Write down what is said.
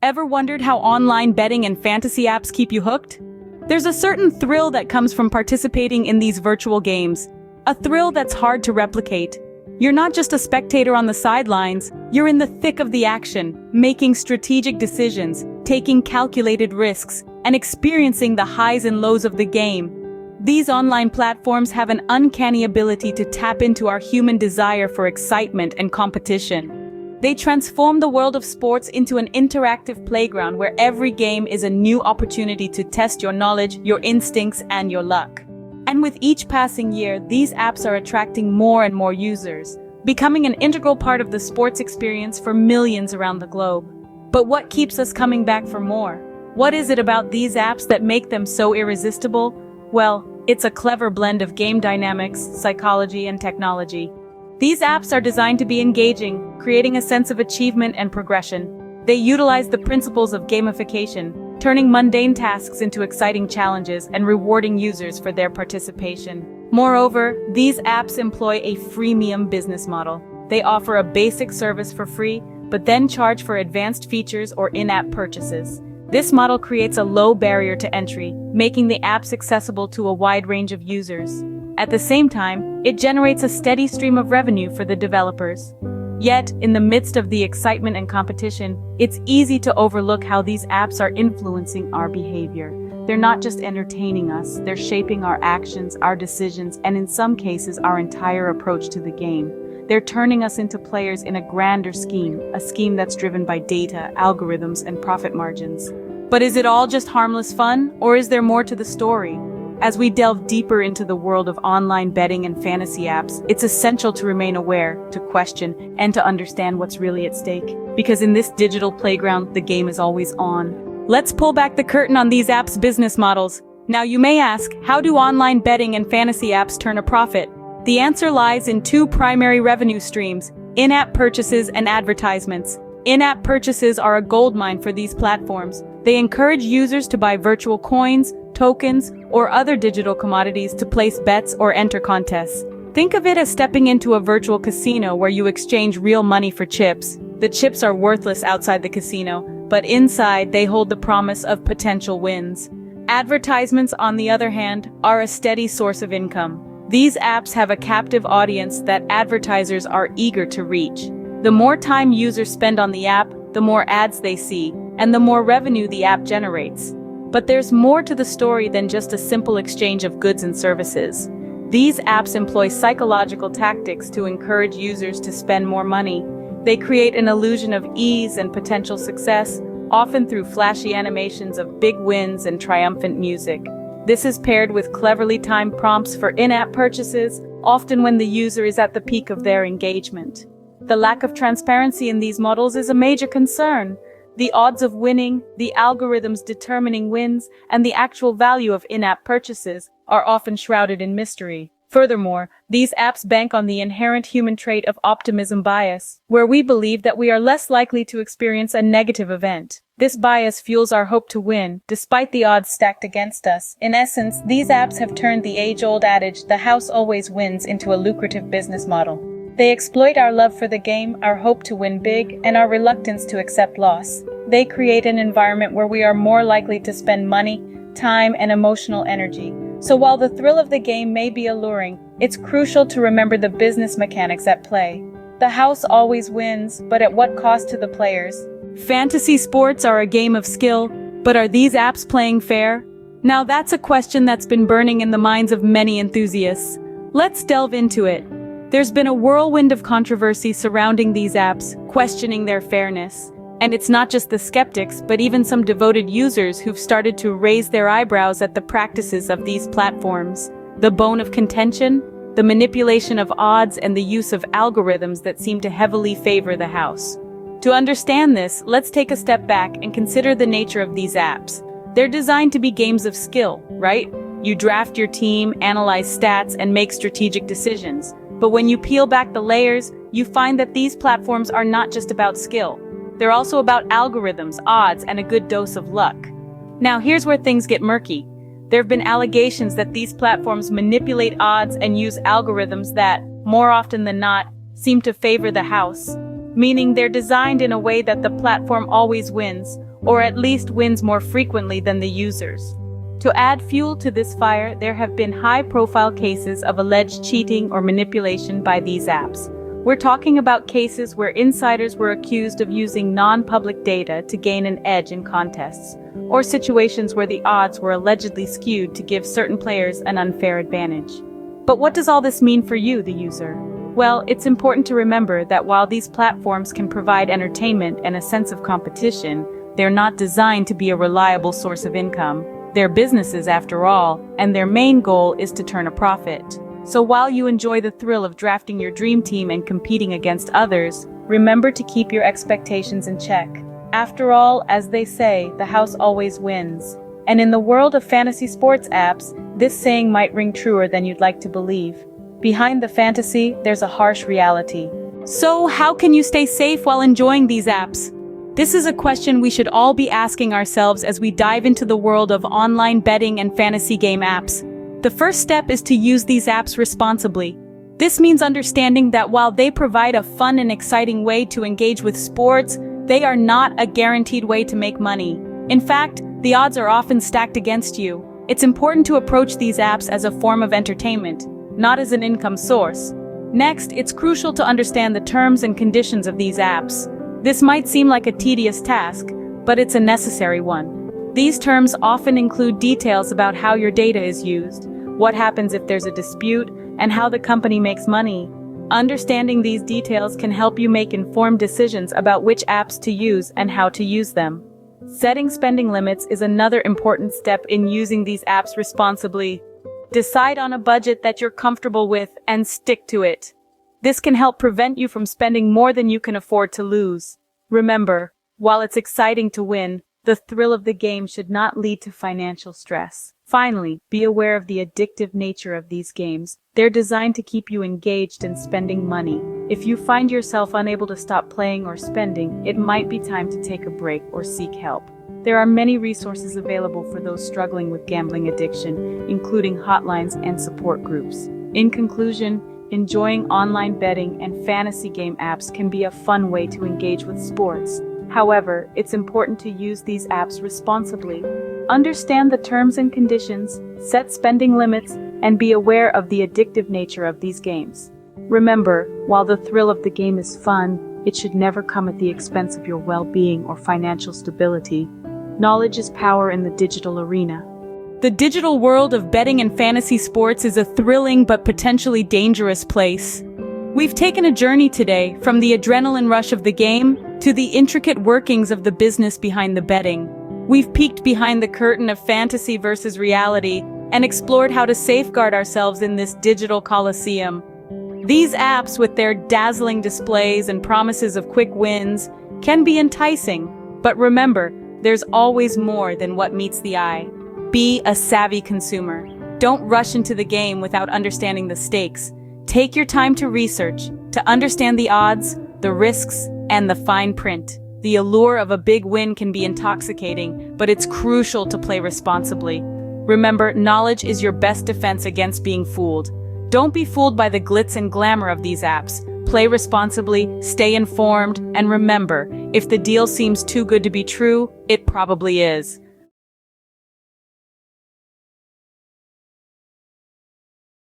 Ever wondered how online betting and fantasy apps keep you hooked? There's a certain thrill that comes from participating in these virtual games, a thrill that's hard to replicate. You're not just a spectator on the sidelines, you're in the thick of the action, making strategic decisions, taking calculated risks, and experiencing the highs and lows of the game. These online platforms have an uncanny ability to tap into our human desire for excitement and competition. They transform the world of sports into an interactive playground where every game is a new opportunity to test your knowledge, your instincts, and your luck. And with each passing year, these apps are attracting more and more users, becoming an integral part of the sports experience for millions around the globe. But what keeps us coming back for more? What is it about these apps that make them so irresistible? Well, it's a clever blend of game dynamics, psychology, and technology. These apps are designed to be engaging, creating a sense of achievement and progression. They utilize the principles of gamification, turning mundane tasks into exciting challenges and rewarding users for their participation. Moreover, these apps employ a freemium business model. They offer a basic service for free, but then charge for advanced features or in-app purchases. This model creates a low barrier to entry, making the apps accessible to a wide range of users. At the same time, it generates a steady stream of revenue for the developers. Yet, in the midst of the excitement and competition, it's easy to overlook how these apps are influencing our behavior. They're not just entertaining us, they're shaping our actions, our decisions, and in some cases, our entire approach to the game. They're turning us into players in a grander scheme, a scheme that's driven by data, algorithms, and profit margins. But is it all just harmless fun, or is there more to the story? As we delve deeper into the world of online betting and fantasy apps, it's essential to remain aware, to question, and to understand what's really at stake. Because in this digital playground, the game is always on. Let's pull back the curtain on these apps' business models. Now you may ask, how do online betting and fantasy apps turn a profit? The answer lies in two primary revenue streams: in-app purchases and advertisements. In-app purchases are a goldmine for these platforms. They encourage users to buy virtual coins, tokens, or other digital commodities to place bets or enter contests. Think of it as stepping into a virtual casino where you exchange real money for chips. The chips are worthless outside the casino, but inside they hold the promise of potential wins. Advertisements, on the other hand, are a steady source of income. These apps have a captive audience that advertisers are eager to reach. The more time users spend on the app, the more ads they see, and the more revenue the app generates. But there's more to the story than just a simple exchange of goods and services. These apps employ psychological tactics to encourage users to spend more money. They create an illusion of ease and potential success, often through flashy animations of big wins and triumphant music. This is paired with cleverly timed prompts for in-app purchases, often when the user is at the peak of their engagement. The lack of transparency in these models is a major concern. The odds of winning, the algorithms determining wins, and the actual value of in-app purchases are often shrouded in mystery. Furthermore, these apps bank on the inherent human trait of optimism bias, where we believe that we are less likely to experience a negative event. This bias fuels our hope to win, despite the odds stacked against us. In essence, these apps have turned the age-old adage, "the house always wins," into a lucrative business model. They exploit our love for the game, our hope to win big, and our reluctance to accept loss. They create an environment where we are more likely to spend money, time, and emotional energy. So while the thrill of the game may be alluring, it's crucial to remember the business mechanics at play. The house always wins, but at what cost to the players? Fantasy sports are a game of skill, but are these apps playing fair? Now that's a question that's been burning in the minds of many enthusiasts. Let's delve into it. There's been a whirlwind of controversy surrounding these apps, questioning their fairness. And it's not just the skeptics, but even some devoted users who've started to raise their eyebrows at the practices of these platforms. The bone of contention? The manipulation of odds and the use of algorithms that seem to heavily favor the house. To understand this, let's take a step back and consider the nature of these apps. They're designed to be games of skill, right? You draft your team, analyze stats, and make strategic decisions. But when you peel back the layers, you find that these platforms are not just about skill. They're also about algorithms, odds, and a good dose of luck. Now here's where things get murky. There have been allegations that these platforms manipulate odds and use algorithms that, more often than not, seem to favor the house, meaning they're designed in a way that the platform always wins, or at least wins more frequently than the users. To add fuel to this fire, there have been high-profile cases of alleged cheating or manipulation by these apps. We're talking about cases where insiders were accused of using non-public data to gain an edge in contests, or situations where the odds were allegedly skewed to give certain players an unfair advantage. But what does all this mean for you, the user? Well, it's important to remember that while these platforms can provide entertainment and a sense of competition, they're not designed to be a reliable source of income. They're businesses after all, and their main goal is to turn a profit. So while you enjoy the thrill of drafting your dream team and competing against others, remember to keep your expectations in check. After all, as they say, the house always wins. And in the world of fantasy sports apps, this saying might ring truer than you'd like to believe. Behind the fantasy, there's a harsh reality. So how can you stay safe while enjoying these apps? This is a question we should all be asking ourselves as we dive into the world of online betting and fantasy game apps. The first step is to use these apps responsibly. This means understanding that while they provide a fun and exciting way to engage with sports, they are not a guaranteed way to make money. In fact, the odds are often stacked against you. It's important to approach these apps as a form of entertainment, not as an income source. Next, it's crucial to understand the terms and conditions of these apps. This might seem like a tedious task, but it's a necessary one. These terms often include details about how your data is used, what happens if there's a dispute, and how the company makes money. Understanding these details can help you make informed decisions about which apps to use and how to use them. Setting spending limits is another important step in using these apps responsibly. Decide on a budget that you're comfortable with and stick to it. This can help prevent you from spending more than you can afford to lose. Remember, while it's exciting to win, the thrill of the game should not lead to financial stress. Finally, be aware of the addictive nature of these games. They're designed to keep you engaged and spending money. If you find yourself unable to stop playing or spending, it might be time to take a break or seek help. There are many resources available for those struggling with gambling addiction, including hotlines and support groups. In conclusion, enjoying online betting and fantasy game apps can be a fun way to engage with sports. However, it's important to use these apps responsibly. Understand the terms and conditions, set spending limits, and be aware of the addictive nature of these games. Remember, while the thrill of the game is fun, it should never come at the expense of your well-being or financial stability. Knowledge is power in the digital arena. The digital world of betting and fantasy sports is a thrilling but potentially dangerous place. We've taken a journey today, from the adrenaline rush of the game to the intricate workings of the business behind the betting. We've peeked behind the curtain of fantasy versus reality and explored how to safeguard ourselves in this digital coliseum. These apps, with their dazzling displays and promises of quick wins, can be enticing. But remember, there's always more than what meets the eye. Be a savvy consumer. Don't rush into the game without understanding the stakes. Take your time to research, to understand the odds, the risks, and the fine print. The allure of a big win can be intoxicating, but it's crucial to play responsibly. Remember, knowledge is your best defense against being fooled. Don't be fooled by the glitz and glamour of these apps. Play responsibly, stay informed, and remember, if the deal seems too good to be true, it probably is.